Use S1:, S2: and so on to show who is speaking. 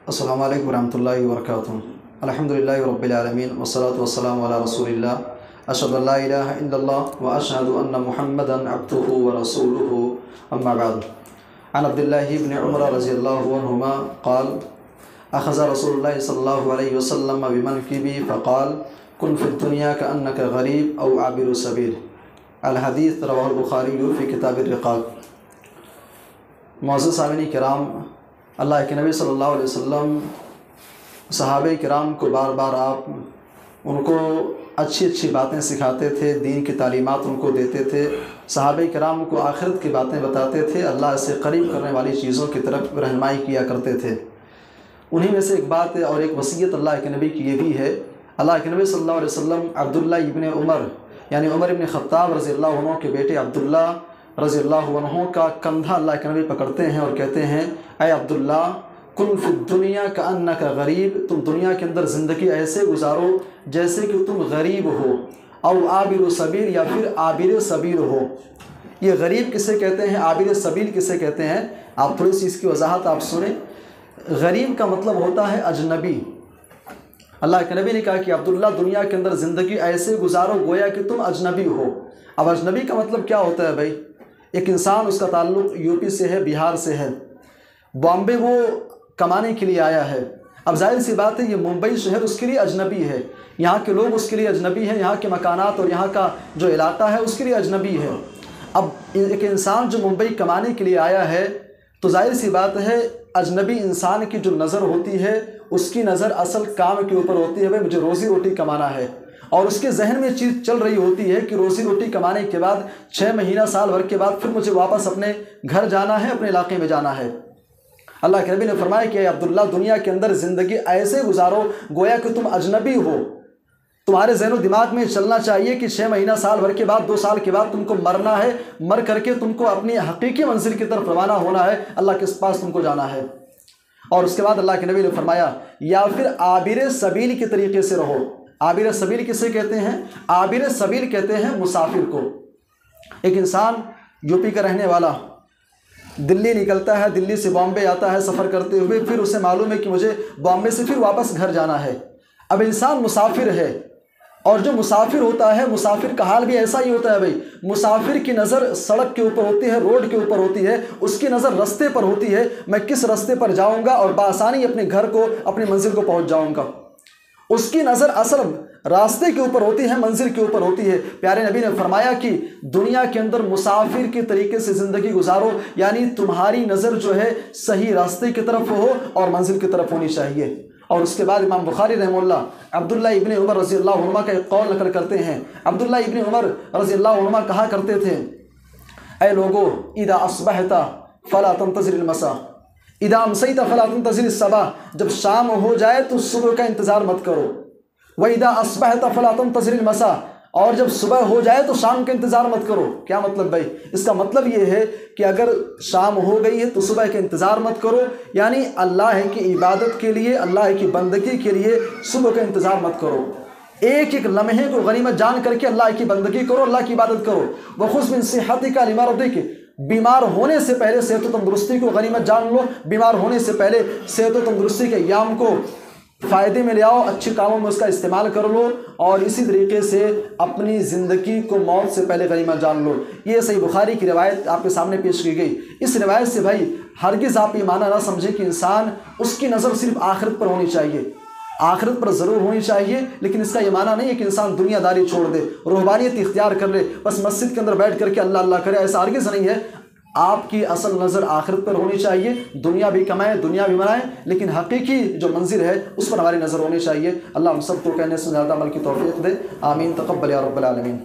S1: السلام علیکم ورحمۃ اللہ وبرکاتہ۔ الحمدللہ رب العالمین والصلاة والسلام علی رسول اللہ اشہد ان لا الہ الا اللہ واشہد ان محمدا عبدہ ورسولہ اما بعد۔ عن عبد اللہ بن عمر رضی اللہ عنہما قال اخذ رسول اللہ صلی اللہ علیہ وسلم بمنکبی فقال کن فی الدنیا کأنک غریب او عابر سبیل۔ الحدیث رواہ البخاری فی کتاب الرقاق۔ معزز سامعین کرام، اللہ کے نبی صلی اللہ علیہ وسلم صحابہ کرام کو بار بار آپ ان کو اچھی اچھی باتیں سکھاتے تھے، دین کی تعلیمات ان کو دیتے تھے، صحابہ کرام کو آخرت کی باتیں بتاتے تھے، اللہ سے قریب کرنے والی چیزوں کی طرف رہنمائی کیا کرتے تھے۔ انہی میں سے ایک بات اور ایک وصیت اللہ کے نبی کی یہ بھی ہے۔ اللہ کے نبی صلی اللہ علیہ وسلم عبداللہ ابن عمر یعنی عمر ابن خطاب رضی اللہ عنہ کے بیٹے عبداللہ رضی اللہ عنہ کا کندھا اللہ کے نبی پکڑتے ہیں اور کہتے ہیں، اے عبداللہ کن فی الدنیا کأنک غریب، تم دنیا کے اندر زندگی ایسے گزارو جیسے کہ تم غریب ہو، او عابر سبیل یا پھر عابر سبیل ہو۔ یہ غریب کسے کہتے ہیں، عابر سبیل کسے کہتے ہیں، آپ تھوڑی سی اس کی وضاحت آپ سنیں۔ غریب کا مطلب ہوتا ہے اجنبی۔ اللہ کے نبی نے کہا کہ عبداللہ دنیا کے اندر زندگی ایسے گزارو گویا کہ تم اجنبی ہو۔ اب اجنبی کا مطلب کیا ہوتا ہے بھائی؟ ایک انسان، اس کا تعلق یو پی سے ہے، بہار سے ہے، بامبے وہ کمانے کے لیے آیا ہے۔ اب ظاہر سی بات ہے یہ ممبئی شہر اس کے لیے اجنبی ہے، یہاں کے لوگ اس کے لیے اجنبی ہیں، یہاں کے مکانات اور یہاں کا جو علاقہ ہے اس کے لیے اجنبی ہے۔ اب ایک انسان جو ممبئی کمانے کے لیے آیا ہے تو ظاہر سی بات ہے اجنبی انسان کی جو نظر ہوتی ہے اس کی نظر اصل کام کے اوپر ہوتی ہے، بھائی مجھے روزی روٹی کمانا ہے، اور اس کے ذہن میں چیز چل رہی ہوتی ہے کہ روزی روٹی کمانے کے بعد 6 مہینہ سال بھر کے بعد پھر مجھے واپس اپنے گھر جانا ہے، اپنے علاقے میں جانا ہے۔ اللہ کے نبی نے فرمایا کہ اے عبداللہ دنیا کے اندر زندگی ایسے گزارو گویا کہ تم اجنبی ہو۔ تمہارے ذہن و دماغ میں چلنا چاہیے کہ 6 مہینہ سال بھر کے بعد 2 سال کے بعد تم کو مرنا ہے، مر کر کے تم کو اپنی حقیقی منزل کی طرف روانہ ہونا ہے، اللہ کے پاس تم کو جانا ہے۔ اور اس کے بعد اللہ کے نبی نے فرمایا یا پھر عابر سبیل کے طریقے سے رہو۔ عابر سبیل کسے کہتے ہیں؟ عابر سبیل کہتے ہیں مسافر کو۔ ایک انسان یو پی کا رہنے والا دلی نکلتا ہے، دلی سے بامبے آتا ہے سفر کرتے ہوئے، پھر اسے معلوم ہے کہ مجھے بامبے سے پھر واپس گھر جانا ہے۔ اب انسان مسافر ہے، اور جو مسافر ہوتا ہے مسافر کا حال بھی ایسا ہی ہوتا ہے بھائی۔ مسافر کی نظر سڑک کے اوپر ہوتی ہے، روڈ کے اوپر ہوتی ہے، اس کی نظر رستے پر ہوتی ہے، میں کس رستے پر جاؤں گا اور بآسانی اپنے گھر کو، اپنی منزل کو پہنچ جاؤں گا۔ اس کی نظر اصل راستے کے اوپر ہوتی ہے، منزل کے اوپر ہوتی ہے۔ پیارے نبی نے فرمایا کہ دنیا کے اندر مسافر کے طریقے سے زندگی گزارو، یعنی تمہاری نظر جو ہے صحیح راستے کی طرف ہو اور منزل کی طرف ہونی چاہیے۔ اور اس کے بعد امام بخاری رحمہ اللہ عبداللہ ابن عمر رضی اللہ عنہ کا ایک قول نقل کرتے ہیں۔ عبداللہ ابن عمر رضی اللہ عنہ کہا کرتے تھے، اے لوگو اذا اصبحت فلا تنتظر المساء اذا امسیت فلا تنتظر الصباح، جب شام ہو جائے تو صبح کا انتظار مت کرو، وَإِذَا أَصْبَحْتَ فَلَا تَنْتَظِرِ الْمَسَاءَ، اور جب صبح ہو جائے تو شام کا انتظار مت کرو۔ کیا مطلب بھائی؟ اس کا مطلب یہ ہے کہ اگر شام ہو گئی ہے تو صبح کا انتظار مت کرو، یعنی اللہ کی عبادت کے لیے، اللہ کی بندگی کے لیے صبح کا انتظار مت کرو۔ ایک ایک لمحے کو غنیمت جان کر کے اللہ کی بندگی کرو، اللہ کی عبادت کرو۔ وَخُذْ مِنْ صِحَّتِكَ لِمَرَضِكَ، بیمار ہونے سے پہلے صحت و تندرستی کو غنیمت جان لو، بیمار ہونے سے پہلے صحت و تندرستی کے ایام کو فائدے میں لے آؤ، اچھے کاموں میں اس کا استعمال کر لو، اور اسی طریقے سے اپنی زندگی کو موت سے پہلے غنیمت جان لو۔ یہ صحیح بخاری کی روایت آپ کے سامنے پیش کی گئی۔ اس روایت سے بھائی ہرگز آپ یہ معنی نہ سمجھیں کہ انسان اس کی نظر صرف آخرت پر ہونی چاہیے۔ آخرت پر ضرور ہونی چاہیے، لیکن اس کا یہ معنی نہیں ہے کہ انسان دنیا داری چھوڑ دے، روحانیت اختیار کر لے، بس مسجد کے اندر بیٹھ کر کے اللہ اللہ کرے، ایسا ہرگز نہیں ہے۔ آپ کی اصل نظر آخرت پر ہونی چاہیے، دنیا بھی کمائیں، دنیا بھی بنائیں، لیکن حقیقی جو منزل ہے اس پر ہماری نظر ہونی چاہیے۔ اللہ ہم سب کو کہنے سے زیادہ عمل کی توفیق دے، آمین، تقبل یا رب العالمین۔